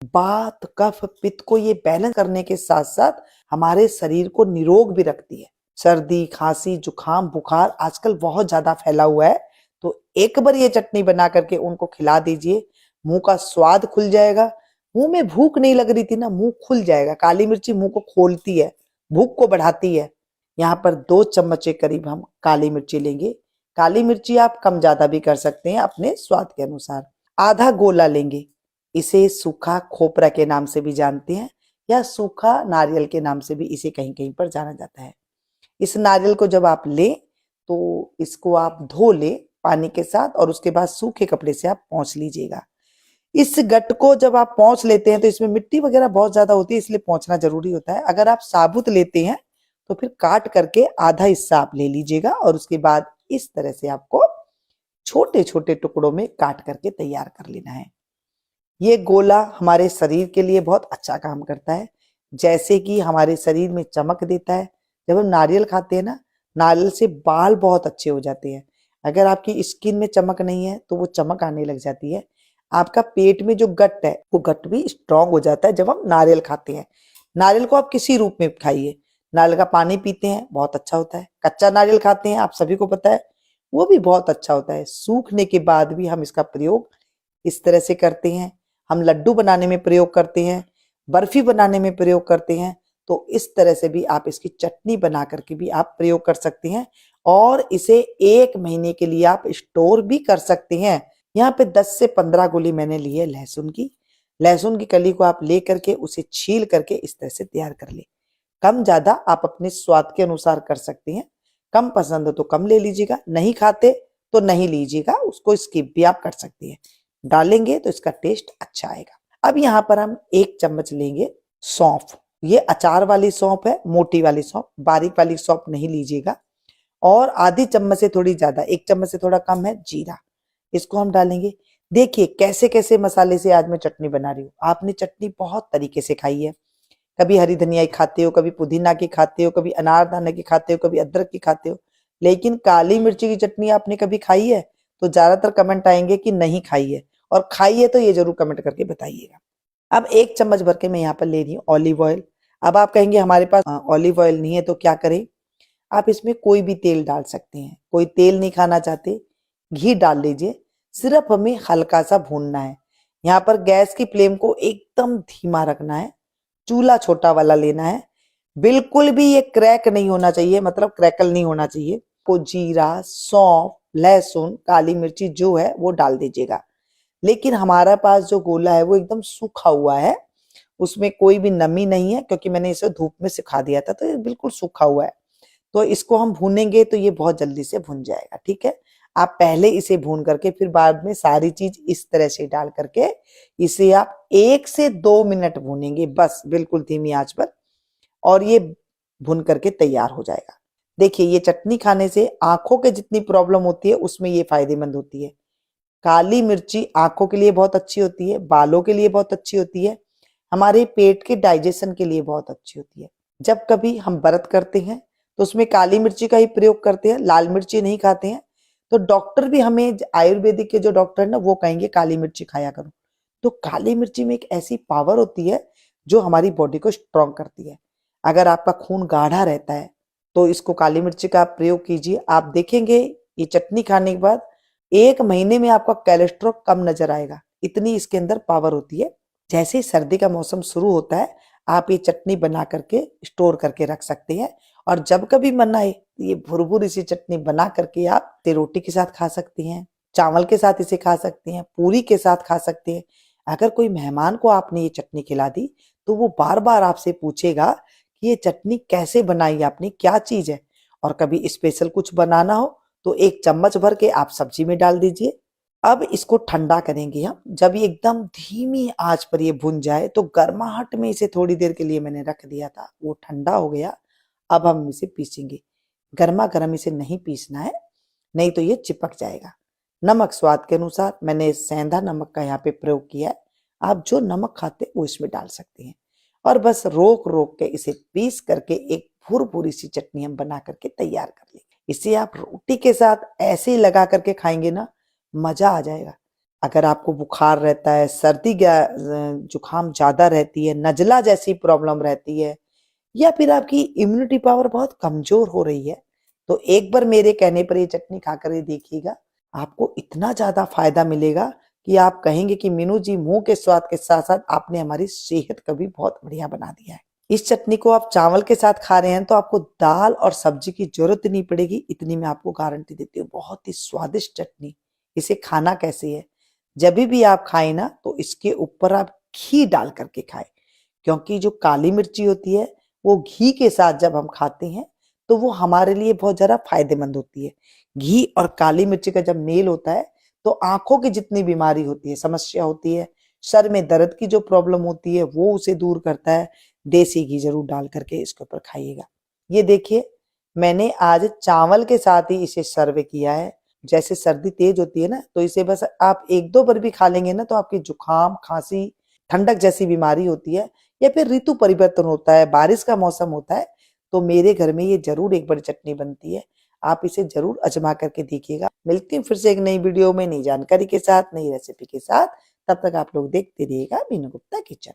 वात कफ पित्त को ये बैलेंस करने के साथ साथ हमारे शरीर को निरोग भी रखती है। सर्दी खांसी जुकाम बुखार आजकल बहुत ज्यादा फैला हुआ है, तो एक बार ये चटनी बना करके उनको खिला दीजिए, मुंह का स्वाद खुल जाएगा। मुंह में भूख नहीं लग रही थी ना, मुंह खुल जाएगा। काली मिर्ची मुंह को खोलती है, भूख को बढ़ाती है। यहाँ पर 2 चम्मच के करीब हम काली मिर्ची लेंगे। काली मिर्ची आप कम ज्यादा भी कर सकते हैं अपने स्वाद के अनुसार। आधा गोला लेंगे, इसे सूखा खोपरा के नाम से भी जानते हैं या सूखा नारियल के नाम से भी इसे कहीं कहीं पर जाना जाता है। इस नारियल को जब आप लें तो इसको आप धो लें पानी के साथ और उसके बाद सूखे कपड़े से आप पोंछ लीजिएगा। इस गट को जब आप पोंछ लेते हैं तो इसमें मिट्टी वगैरह बहुत ज्यादा होती है, इसलिए पोंछना जरूरी होता है। अगर आप साबुत लेते हैं तो फिर काट करके आधा हिस्सा आप ले लीजिएगा और उसके बाद इस तरह से आपको छोटे छोटे टुकड़ों में काट करके तैयार कर लेना है। ये गोला हमारे शरीर के लिए बहुत अच्छा काम करता है, जैसे कि हमारे शरीर में चमक देता है। जब हम नारियल खाते हैं ना, नारियल से बाल बहुत अच्छे हो जाते हैं। अगर आपकी स्किन में चमक नहीं है तो वो चमक आने लग जाती है। आपका पेट में जो गट है वो गट भी स्ट्रांग हो जाता है जब हम नारियल खाते हैं। नारियल को आप किसी रूप में खाइए, नारियल का पानी पीते हैं बहुत अच्छा होता है, कच्चा नारियल खाते हैं आप सभी को पता है वो भी बहुत अच्छा होता है। सूखने के बाद भी हम इसका प्रयोग इस तरह से करते हैं। हम लड्डू बनाने में प्रयोग करते हैं, बर्फी बनाने में प्रयोग करते हैं। तो इस तरह से भी आप इसकी चटनी बना करके भी आप प्रयोग कर सकते हैं और इसे 1 महीने के लिए आप स्टोर भी कर सकते हैं। यहाँ पे 10 से 15 गोली मैंने ली है लहसुन की। लहसुन की कली को आप ले करके उसे छील करके इस तरह से तैयार कर ले। कम ज्यादा आप अपने स्वाद के अनुसार कर सकते हैं। कम पसंद हो तो कम ले लीजिएगा, नहीं खाते तो नहीं लीजिएगा, उसको स्किप भी आप कर सकते हैं। डालेंगे तो इसका टेस्ट अच्छा आएगा। अब यहाँ पर हम 1 चम्मच लेंगे सौंफ। ये अचार वाली सौंफ है, मोटी वाली सौंफ, बारीक वाली सौंफ नहीं लीजिएगा। और आधी चम्मच से थोड़ी ज्यादा, 1 चम्मच से थोड़ा कम है जीरा, इसको हम डालेंगे। देखिए कैसे कैसे मसाले से आज मैं चटनी बना रही हूँ। आपने चटनी बहुत तरीके से खाई है, कभी हरी धनिया की खाते हो, कभी पुदीना की खाते हो, कभी अनारदाना की खाते हो, कभी अदरक की खाते हो, लेकिन काली मिर्ची की चटनी आपने कभी खाई है? तो ज्यादातर कमेंट आएंगे कि नहीं खाई है, और खाई है तो ये जरूर कमेंट करके बताइएगा। अब 1 चम्मच भर के मैं यहाँ पर ले रही हूँ ऑलिव ऑयल। अब आप कहेंगे हमारे पास ऑलिव ऑयल नहीं है तो क्या करें? आप इसमें कोई भी तेल डाल सकते हैं। कोई तेल नहीं खाना चाहते, घी डाल लीजिए। सिर्फ हमें हल्का सा भूनना है। यहाँ पर गैस की फ्लेम को एकदम धीमा रखना है, चूल्हा छोटा वाला लेना है। बिल्कुल भी ये क्रैक नहीं होना चाहिए, मतलब क्रैकल नहीं होना चाहिए। को जीरा सौंफ लहसुन काली मिर्ची जो है वो डाल दीजिएगा। लेकिन हमारा पास जो गोला है वो एकदम सूखा हुआ है, उसमें कोई भी नमी नहीं है, क्योंकि मैंने इसे धूप में सुखा दिया था, तो ये बिल्कुल सूखा हुआ है। तो इसको हम भूनेंगे तो ये बहुत जल्दी से भुन जाएगा। ठीक है, आप पहले इसे भून करके फिर बाद में सारी चीज इस तरह से डाल करके इसे आप 1 से 2 मिनट भूनेंगे, बस बिल्कुल धीमी आंच पर, और ये भुन करके तैयार हो जाएगा। देखिए ये चटनी खाने से आंखों के जितनी प्रॉब्लम होती है उसमें ये फायदेमंद होती है। काली मिर्ची आंखों के लिए बहुत अच्छी होती है, बालों के लिए बहुत अच्छी होती है, हमारे पेट के डाइजेशन के लिए बहुत अच्छी होती है। जब कभी हम व्रत करते हैं तो उसमें काली मिर्ची का ही प्रयोग करते हैं, लाल मिर्ची नहीं खाते हैं। तो डॉक्टर भी हमें, आयुर्वेदिक के जो डॉक्टर है ना, वो कहेंगे काली मिर्ची खाया करो। तो काली मिर्ची में एक ऐसी पावर होती है जो हमारी बॉडी को स्ट्रॉन्ग करती है। अगर आपका खून गाढ़ा रहता है तो इसको काली मिर्ची का आप प्रयोग कीजिए, आप देखेंगे ये चटनी खाने के बाद 1 महीने में आपका कोलेस्ट्रॉल कम नजर आएगा, इतनी इसके अंदर पावर होती है। जैसे ही सर्दी का मौसम शुरू होता है आप ये चटनी बना करके स्टोर करके रख सकते हैं, और जब कभी मन आए ये भुरभुरी सी चटनी बना करके आप रोटी के साथ खा सकते हैं, चावल के साथ इसे खा सकते हैं, पूरी के साथ खा सकते हैं। अगर कोई मेहमान को आपने ये चटनी खिला दी तो वो बार बार आपसे पूछेगा कि ये चटनी कैसे बनाई आपने, क्या चीज है। और कभी स्पेशल कुछ बनाना हो तो 1 चम्मच भर के आप सब्जी में डाल दीजिए। अब इसको ठंडा करेंगे हम। जब ये एकदम धीमी आंच पर ये भुन जाए तो गर्माहट में इसे थोड़ी देर के लिए मैंने रख दिया था, वो ठंडा हो गया। अब हम इसे पीसेंगे। गर्मा गर्म इसे नहीं पीसना है, नहीं तो ये चिपक जाएगा। नमक स्वाद के अनुसार, मैंने सेंधा नमक का यहाँ पे प्रयोग किया है, आप जो नमक खाते हैं वो इसमें डाल सकते हैं। और बस रोक रोक के इसे पीस करके एक भुरभुरी सी चटनी हम बना करके तैयार कर लेंगे। इसे आप रोटी के साथ ऐसे ही लगा करके खाएंगे ना, मजा आ जाएगा। अगर आपको बुखार रहता है, सर्दी जुकाम ज्यादा रहती है, नजला जैसी प्रॉब्लम रहती है, या फिर आपकी इम्यूनिटी पावर बहुत कमजोर हो रही है, तो एक बार मेरे कहने पर ये चटनी खाकर ये देखिएगा। आपको इतना ज्यादा फायदा मिलेगा कि आप कहेंगे कि मीनू जी, मुंह के स्वाद के साथ साथ आपने हमारी सेहत को भी बहुत बढ़िया बना दिया है। इस चटनी को आप चावल के साथ खा रहे हैं तो आपको दाल और सब्जी की जरूरत नहीं पड़ेगी, इतनी मैं आपको गारंटी देती हूँ। बहुत ही स्वादिष्ट चटनी। इसे खाना कैसे है, जब भी आप खाएं ना तो इसके ऊपर आप घी डाल करके खाएं, क्योंकि जो काली मिर्ची होती है वो घी के साथ जब हम खाते हैं तो वो हमारे लिए बहुत ज्यादा फायदेमंद होती है। घी और काली मिर्ची का जब मेल होता है तो आंखों की जितनी बीमारी होती है, समस्या होती है, सर में दर्द की जो प्रॉब्लम होती है, वो उसे दूर करता है। देसी घी जरूर डाल करके इसके ऊपर खाइएगा। ये देखिए, मैंने आज चावल के साथ ही इसे सर्व किया है। जैसे सर्दी तेज होती है ना, तो इसे बस आप एक दो बार भी खा लेंगे ना तो आपकी जुकाम, खांसी, ठंडक जैसी बीमारी होती है, या फिर ऋतु परिवर्तन होता है, बारिश का मौसम होता है, तो मेरे घर में ये जरूर एक बार चटनी बनती है। आप इसे जरूर आजमा करके देखिएगा। मिलती हूँ फिर से एक नई वीडियो में, नई जानकारी के साथ, नई रेसिपी के साथ। तब तक आप लोग देखते रहिएगा मीनू गुप्ता किचन।